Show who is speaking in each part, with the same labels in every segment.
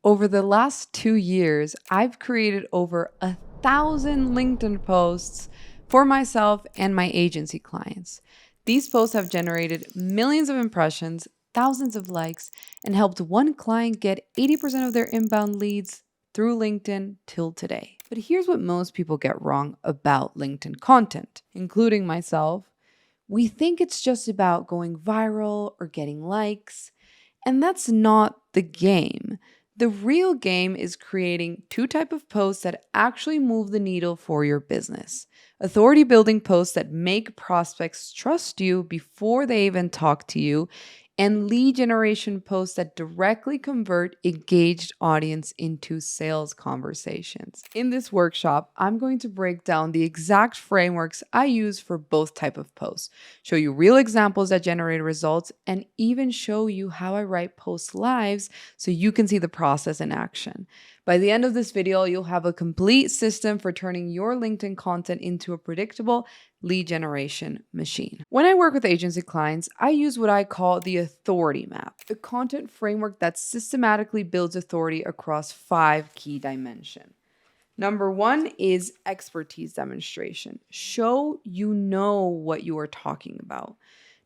Speaker 1: Over the last 2 years, I've created over 1,000 LinkedIn posts for myself and my agency clients. These posts have generated millions of impressions, thousands of likes, and helped one client get 80% of their inbound leads through LinkedIn till today. But here's what most people get wrong about LinkedIn content, including myself. We think it's just about going viral or getting likes, and that's not the game. The real game is creating two types of posts that actually move the needle for your business. Authority building posts that make prospects trust you before they even talk to you, and lead generation posts that directly convert engaged audience into sales conversations. In this workshop, I'm going to break down the exact frameworks I use for both type of posts, show you real examples that generate results, and even show you how I write post lives so you can see the process in action. By the end of this video, you'll have a complete system for turning your LinkedIn content into a predictable lead generation machine. When I work with agency clients, I use what I call the authority map, a content framework that systematically builds authority across 5 key dimensions. Number 1 is expertise demonstration. Show you know what you are talking about.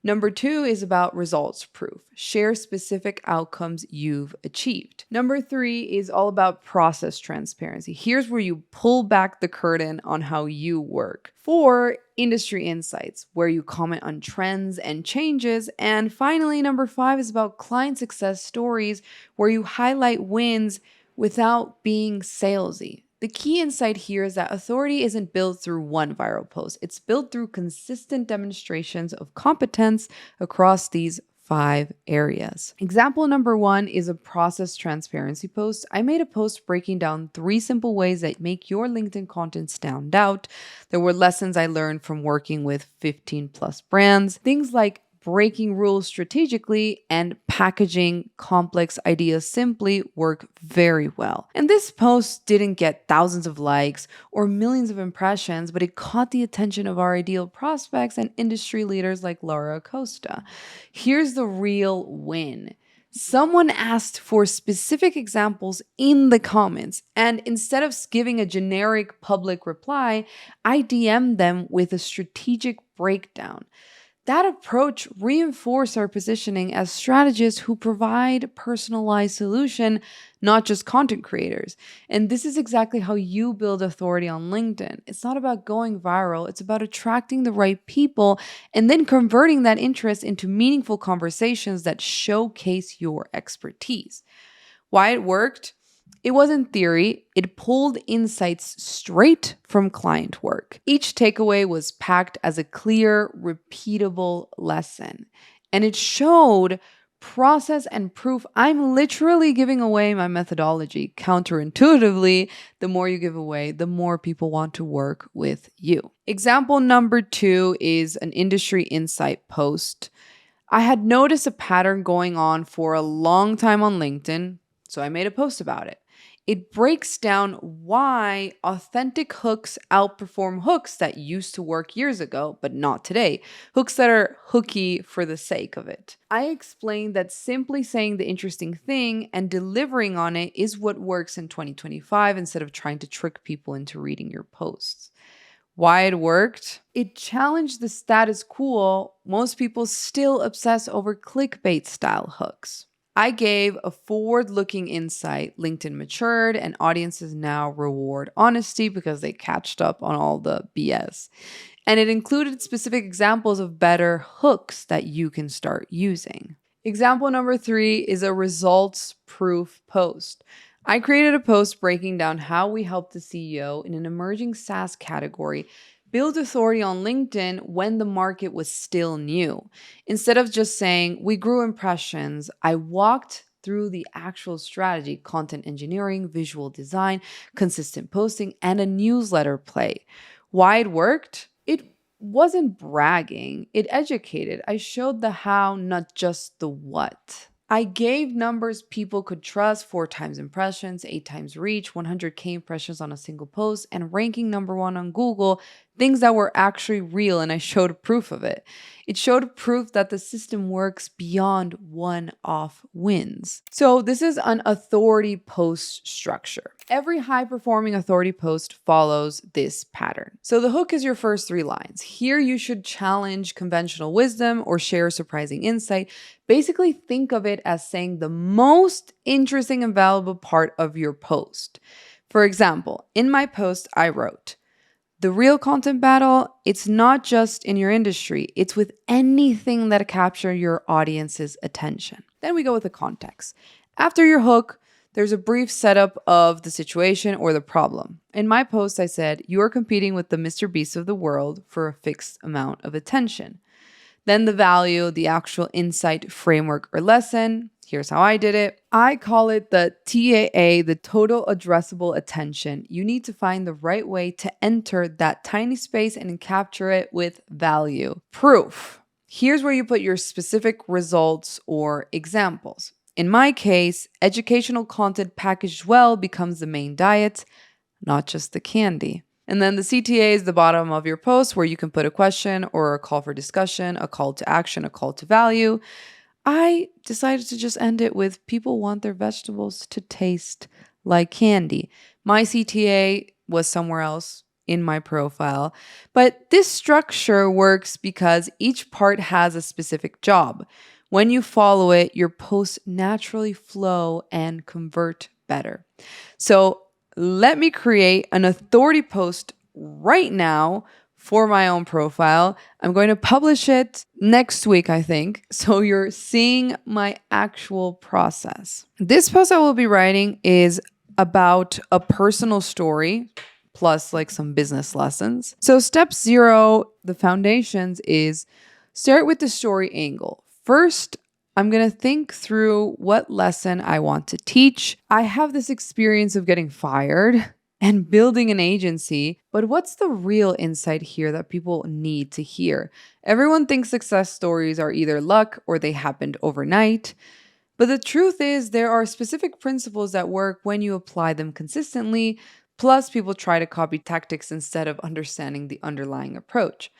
Speaker 1: Number 2 is about results proof. Share specific outcomes you've achieved. Number 3 is all about process transparency. Here's where you pull back the curtain on how you work. 4, industry insights, where you comment on trends and changes. And finally, number 5 is about client success stories, where you highlight wins without being salesy. The key insight here is that authority isn't built through one viral post. It's built through consistent demonstrations of competence across these 5 areas. Example number 1 is a process transparency post. I made a post breaking down 3 simple ways that make your LinkedIn content stand out. There were lessons I learned from working with 15 plus brands. Things like breaking rules strategically and packaging complex ideas simply work very well. And this post didn't get thousands of likes or millions of impressions, but it caught the attention of our ideal prospects and industry leaders like Laura Acosta. Here's the real win. Someone asked for specific examples in the comments, and instead of giving a generic public reply, I DM'd them with a strategic breakdown. That approach reinforced our positioning as strategists who provide personalized solution, not just content creators. And this is exactly how you build authority on LinkedIn. It's not about going viral, it's about attracting the right people and then converting that interest into meaningful conversations that showcase your expertise. Why it worked? It wasn't theory, it pulled insights straight from client work. Each takeaway was packed as a clear, repeatable lesson. And it showed process and proof. I'm literally giving away my methodology. Counterintuitively, the more you give away, the more people want to work with you. Example number 2 is an industry insight post. I had noticed a pattern going on for a long time on LinkedIn, so I made a post about it. It breaks down why authentic hooks outperform hooks that used to work years ago, but not today. Hooks that are hooky for the sake of it. I explained that simply saying the interesting thing and delivering on it is what works in 2025 instead of trying to trick people into reading your posts. Why it worked? It challenged the status quo. Most people still obsess over clickbait style hooks. I gave a forward-looking insight. LinkedIn matured and audiences now reward honesty because they catched up on all the BS. And it included specific examples of better hooks that you can start using. Example number 3 is a results-proof post. I created a post breaking down how we helped the CEO in an emerging SaaS category build authority on LinkedIn when the market was still new. Instead of just saying, we grew impressions, I walked through the actual strategy, content engineering, visual design, consistent posting, and a newsletter play. Why it worked? It wasn't bragging, it educated. I showed the how, not just the what. I gave numbers people could trust: 4 times impressions, 8 times reach, 100K impressions on a single post, and ranking number 1 on Google things that were actually real, and I showed proof of it. It showed proof that the system works beyond one-off wins. So this is an authority post structure. Every high-performing authority post follows this pattern. So the hook is your first 3 lines. Here you should challenge conventional wisdom or share surprising insight. Basically, think of it as saying the most interesting and valuable part of your post. For example, in my post, I wrote, "The real content battle, it's not just in your industry, it's with anything that captures your audience's attention." Then we go with the context. After your hook, there's a brief setup of the situation or the problem. In my post, I said, "You are competing with the Mr. Beast of the world for a fixed amount of attention." Then the value, the actual insight, framework, or lesson. Here's how I did it. I call it the TAA, the total addressable attention. You need to find the right way to enter that tiny space and capture it with value. Proof. Here's where you put your specific results or examples. In my case, educational content packaged well becomes the main diet, not just the candy. And then the CTA is the bottom of your post where you can put a question or a call for discussion, a call to action, a call to value. I decided to just end it with people want their vegetables to taste like candy. My CTA was somewhere else in my profile, but this structure works because each part has a specific job. When you follow it, your posts naturally flow and convert better. So let me create an authority post right now for my own profile. I'm going to publish it next week, I think. So you're seeing my actual process. This post I will be writing is about a personal story plus like some business lessons. So step 0, the foundations, is start with the story angle. First, I'm going to think through what lesson I want to teach. I have this experience of getting fired and building an agency, but what's the real insight here that people need to hear? Everyone thinks success stories are either luck or they happened overnight. But the truth is there are specific principles that work when you apply them consistently. Plus, people try to copy tactics instead of understanding the underlying approach.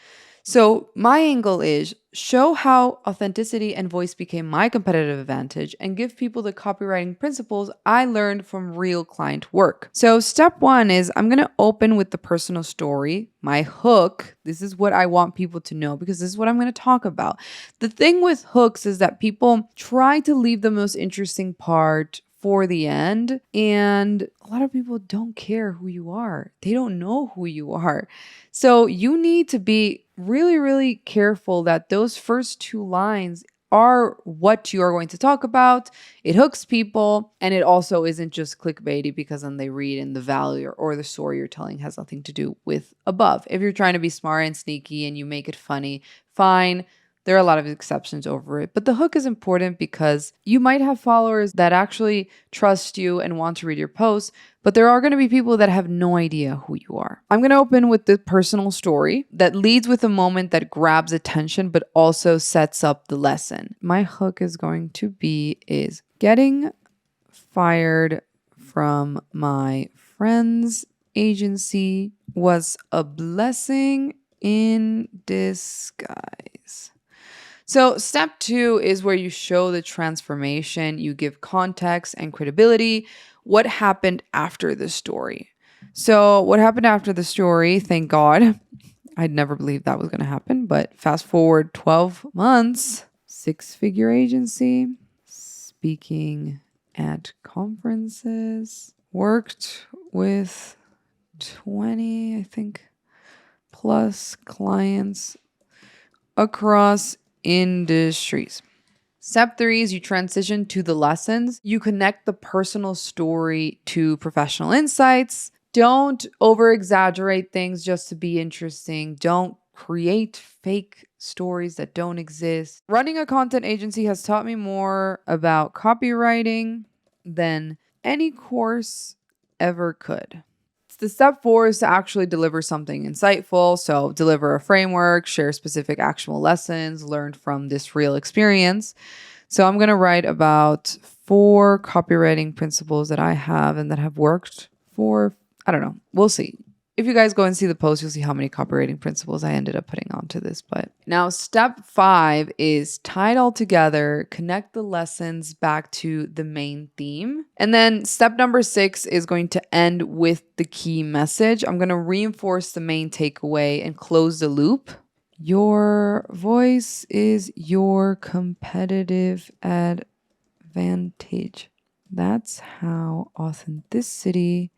Speaker 1: So my angle is show how authenticity and voice became my competitive advantage and give people the copywriting principles I learned from real client work. So step 1 is I'm going to open with the personal story, my hook. This is what I want people to know because this is what I'm going to talk about. The thing with hooks is that people try to leave the most interesting part for the end, and a lot of people don't care who you are. They don't know who you are. So you need to be really, really careful that those first 2 lines are what you are going to talk about. It hooks people, and it also isn't just clickbaity because then they read and the value or the story you're telling has nothing to do with above. If you're trying to be smart and sneaky and you make it funny, fine. There are a lot of exceptions over it, but the hook is important because you might have followers that actually trust you and want to read your posts, but there are going to be people that have no idea who you are. I'm going to open with the personal story that leads with a moment that grabs attention, but also sets up the lesson. My hook is going to be is getting fired from my friend's agency was a blessing in disguise. So step 2 is where you show the transformation. You give context and credibility. What happened after the story? So what happened after the story, thank God. I'd never believed that was going to happen. But fast forward 12 months, 6-figure agency, speaking at conferences, worked with 20, I think, plus clients across industries. Step 3 is you transition to the lessons. You connect the personal story to professional insights. Don't over exaggerate things just to be interesting. Don't create fake stories that don't exist. Running a content agency has taught me more about copywriting than any course ever could. The step 4 is to actually deliver something insightful. So deliver a framework, share specific actionable lessons learned from this real experience. So I'm going to write about 4 copywriting principles that I have and that have worked for, I don't know, we'll see. If you guys go and see the post, you'll see how many copywriting principles I ended up putting onto this. But now step 5 is tie it all together, connect the lessons back to the main theme. And then step number 6 is going to end with the key message. I'm going to reinforce the main takeaway and close the loop. Your voice is your competitive advantage. That's how authenticity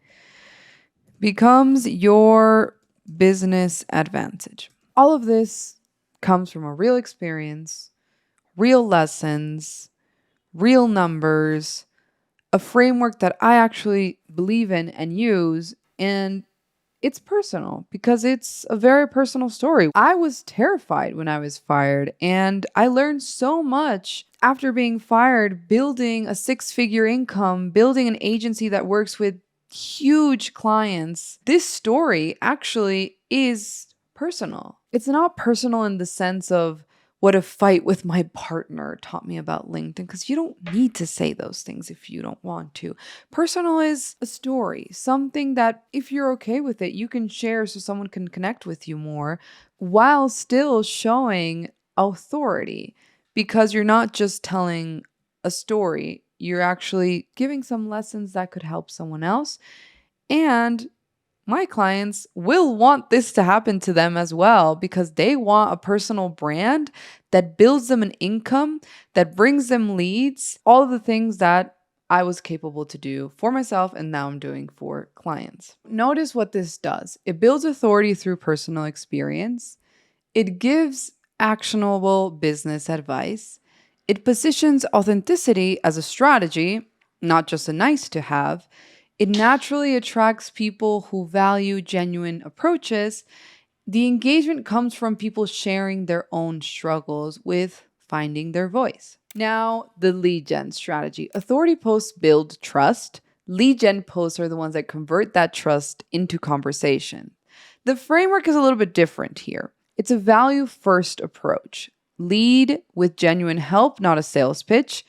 Speaker 1: becomes your business advantage. All of this comes from a real experience, real lessons, real numbers, a framework that I actually believe in and use, and it's personal because it's a very personal story. I was terrified when I was fired, and I learned so much after being fired, building a 6-figure income, building an agency that works with huge clients. This story actually is personal. It's not personal in the sense of what a fight with my partner taught me about LinkedIn, because you don't need to say those things if you don't want to. Personal is a story, something that if you're okay with it, you can share so someone can connect with you more while still showing authority, because you're not just telling a story, you're actually giving some lessons that could help someone else. And my clients will want this to happen to them as well, because they want a personal brand that builds them an income, that brings them leads, all of the things that I was capable to do for myself and now I'm doing for clients. Notice what this does. It builds authority through personal experience. It gives actionable business advice. It positions authenticity as a strategy, not just a nice to have. It naturally attracts people who value genuine approaches. The engagement comes from people sharing their own struggles with finding their voice. Now, the lead gen strategy. Authority posts build trust. Lead gen posts are the ones that convert that trust into conversation. The framework is a little bit different here. It's a value-first approach. Lead with genuine help, not a sales pitch.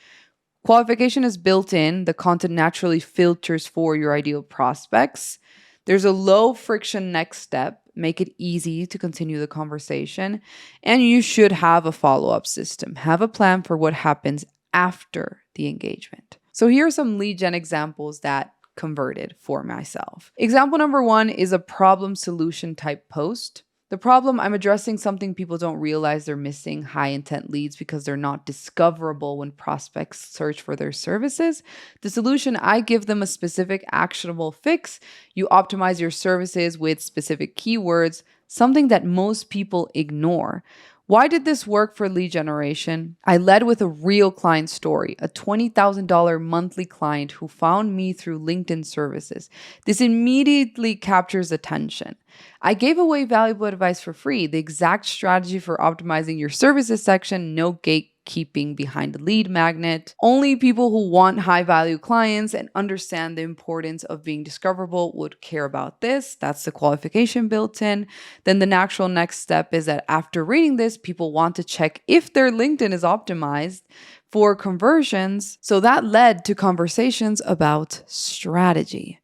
Speaker 1: Qualification is built in. The content naturally filters for your ideal prospects. There's a low friction next step. Make it easy to continue the conversation. And you should have a follow-up system. Have a plan for what happens after the engagement. So here are some lead gen examples that converted for myself. Example number 1 is a problem solution type post. The problem, I'm addressing something people don't realize they're missing: high intent leads because they're not discoverable when prospects search for their services. The solution, I give them a specific actionable fix. You optimize your services with specific keywords, something that most people ignore. Why did this work for lead generation? I led with a real client story, a $20,000 monthly client who found me through LinkedIn services. This immediately captures attention. I gave away valuable advice for free, the exact strategy for optimizing your services section, no gatekeeping behind the lead magnet. Only people who want high-value clients and understand the importance of being discoverable would care about this. That's the qualification built in. Then the natural next step is that after reading this, people want to check if their LinkedIn is optimized for conversions. So that led to conversations about strategy.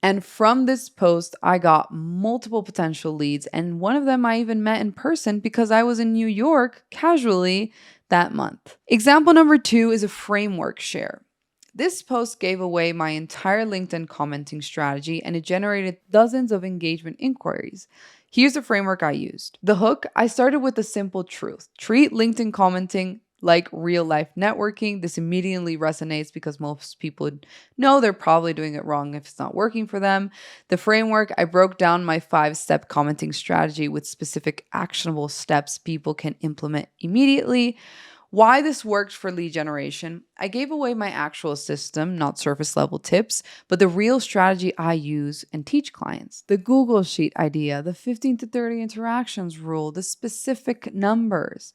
Speaker 1: And from this post, I got multiple potential leads, and one of them I even met in person because I was in New York casually that month. Example number 2 is a framework share. This post gave away my entire LinkedIn commenting strategy, and it generated dozens of engagement inquiries. Here's the framework I used. The hook, I started with the simple truth. Treat LinkedIn commenting like real life networking. This immediately resonates because most people know they're probably doing it wrong if it's not working for them. The framework, I broke down my 5-step commenting strategy with specific actionable steps people can implement immediately. Why this worked for lead generation, I gave away my actual system, not surface level tips, but the real strategy I use and teach clients. The Google Sheet idea, the 15 to 30 interactions rule, the specific numbers.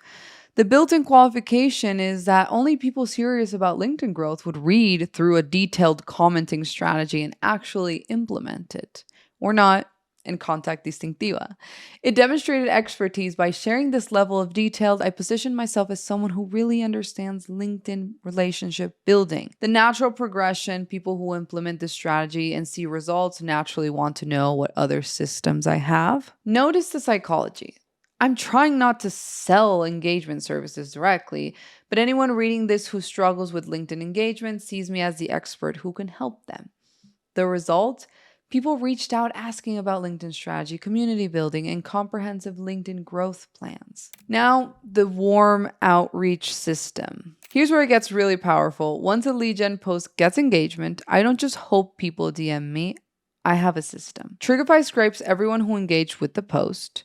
Speaker 1: The built-in qualification is that only people serious about LinkedIn growth would read through a detailed commenting strategy and actually implement it. Or not, and contact distinctiva. It demonstrated expertise by sharing this level of detail. I positioned myself as someone who really understands LinkedIn relationship building. The natural progression, people who implement this strategy and see results naturally want to know what other systems I have. Notice the psychology. I'm trying not to sell engagement services directly, but anyone reading this who struggles with LinkedIn engagement sees me as the expert who can help them. The result? People reached out asking about LinkedIn strategy, community building, and comprehensive LinkedIn growth plans. Now, the warm outreach system. Here's where it gets really powerful. Once a lead gen post gets engagement, I don't just hope people DM me. I have a system. Triggerfy scrapes everyone who engaged with the post.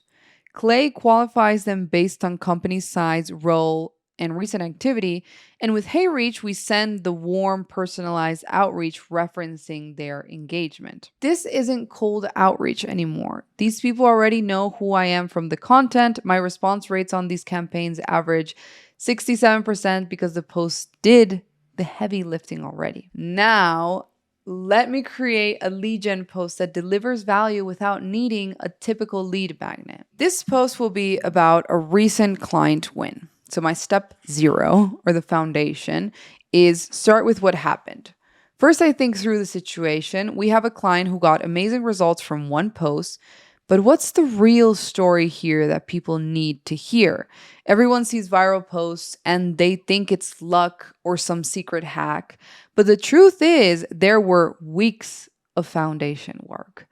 Speaker 1: Clay qualifies them based on company size, role, and recent activity. And with HeyReach, we send the warm, personalized outreach referencing their engagement. This isn't cold outreach anymore. These people already know who I am from the content. My response rates on these campaigns average 67% because the post did the heavy lifting already. Now, let me create a lead gen post that delivers value without needing a typical lead magnet. This post will be about a recent client win. So my step 0, or the foundation, is start with what happened. First, I think through the situation. We have a client who got amazing results from one post, but what's the real story here that people need to hear? Everyone sees viral posts and they think it's luck or some secret hack. But the truth is, there were weeks of foundation work.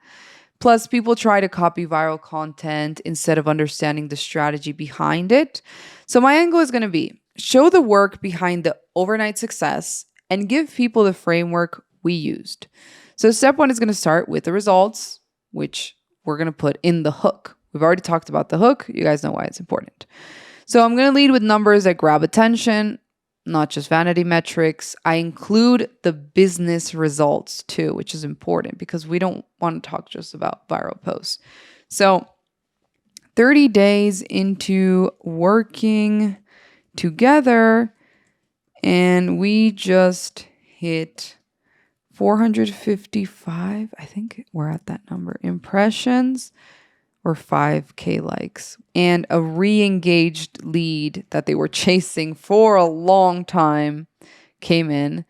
Speaker 1: Plus, people try to copy viral content instead of understanding the strategy behind it. So my angle is going to be show the work behind the overnight success and give people the framework we used. So step 1 is going to start with the results, which we're going to put in the hook. We've already talked about the hook. You guys know why it's important. So I'm going to lead with numbers that grab attention, not just vanity metrics. I include the business results too, which is important because we don't want to talk just about viral posts. So 30 days into working together, and we just hit 455, I think we're at that number, impressions, or 5K likes, and a re-engaged lead that they were chasing for a long time came in,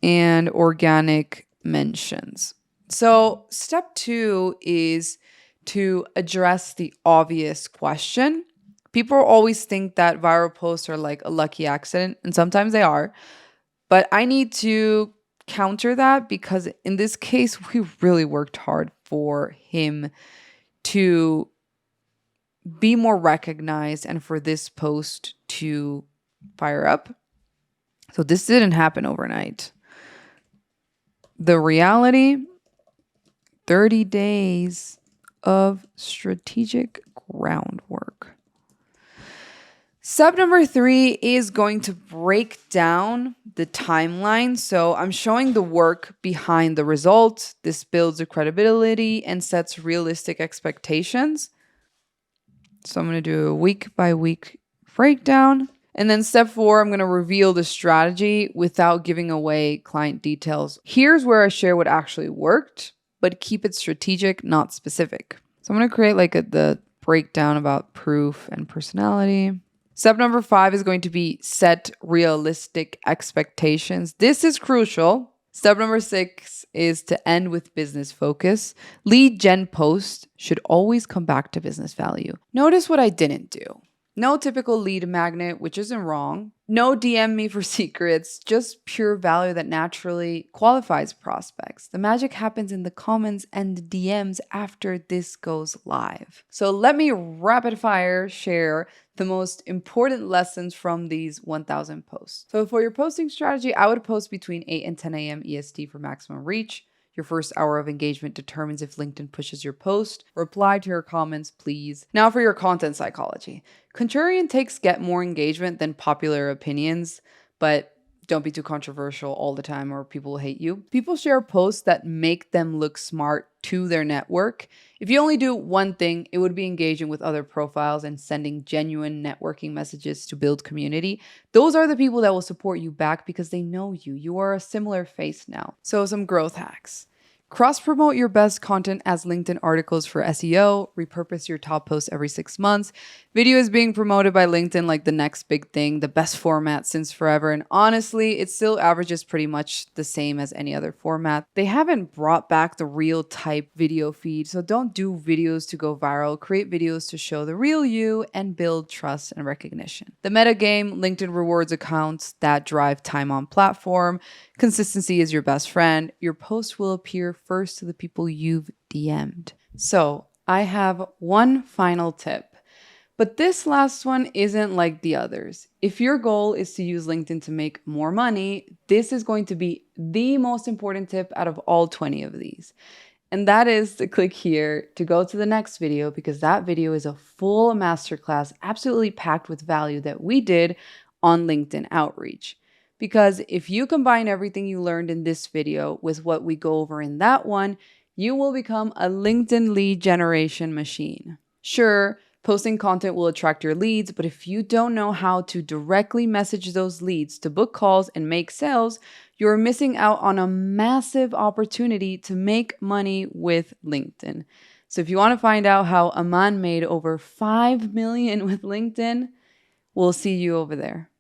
Speaker 1: and organic mentions. So step 2 is to address the obvious question. People always think that viral posts are like a lucky accident, and sometimes they are, but I need to counter that because in this case, we really worked hard for him to be more recognized and for this post to fire up. So this didn't happen overnight. The reality, 30 days of strategic groundwork. Step number 3 is going to break down the timeline. So I'm showing the work behind the result. This builds the credibility and sets realistic expectations. So I'm going to do a week by week breakdown. And then step 4, I'm going to reveal the strategy without giving away client details. Here's where I share what actually worked, but keep it strategic, not specific. So I'm going to create like the breakdown about proof and personality. Step number 5 is going to be set realistic expectations. This is crucial. Step number 6 is to end with business focus. Lead gen posts should always come back to business value. Notice what I didn't do. No typical lead magnet, which isn't wrong. No DM me for secrets, just pure value that naturally qualifies prospects. The magic happens in the comments and the DMs after this goes live. So let me rapid fire share the most important lessons from these 1,000 posts. So for your posting strategy, I would post between 8 and 10 a.m. EST for maximum reach. Your first hour of engagement determines if LinkedIn pushes your post. Reply to your comments, please. Now for your content psychology. Contrarian takes get more engagement than popular opinions, but don't be too controversial all the time or people will hate you. People share posts that make them look smart to their network. If you only do one thing, it would be engaging with other profiles and sending genuine networking messages to build community. Those are the people that will support you back because they know you. You are a similar face now. So some growth hacks. Cross-promote your best content as LinkedIn articles for SEO, repurpose your top posts every 6 months. Video is being promoted by LinkedIn like the next big thing, the best format since forever, and honestly, it still averages pretty much the same as any other format. They haven't brought back the real type video feed, so don't do videos to go viral. Create videos to show the real you and build trust and recognition. The meta game, LinkedIn rewards accounts that drive time on platform. Consistency is your best friend. Your post will appear first to the people you've DM'd. So I have one final tip, but this last one isn't like the others. If your goal is to use LinkedIn to make more money, this is going to be the most important tip out of all 20 of these. And that is to click here to go to the next video, because that video is a full masterclass, absolutely packed with value that we did on LinkedIn outreach. Because if you combine everything you learned in this video with what we go over in that one, you will become a LinkedIn lead generation machine. Sure, posting content will attract your leads, but if you don't know how to directly message those leads to book calls and make sales, you're missing out on a massive opportunity to make money with LinkedIn. So if you want to find out how Aman made over 5 million with LinkedIn, we'll see you over there.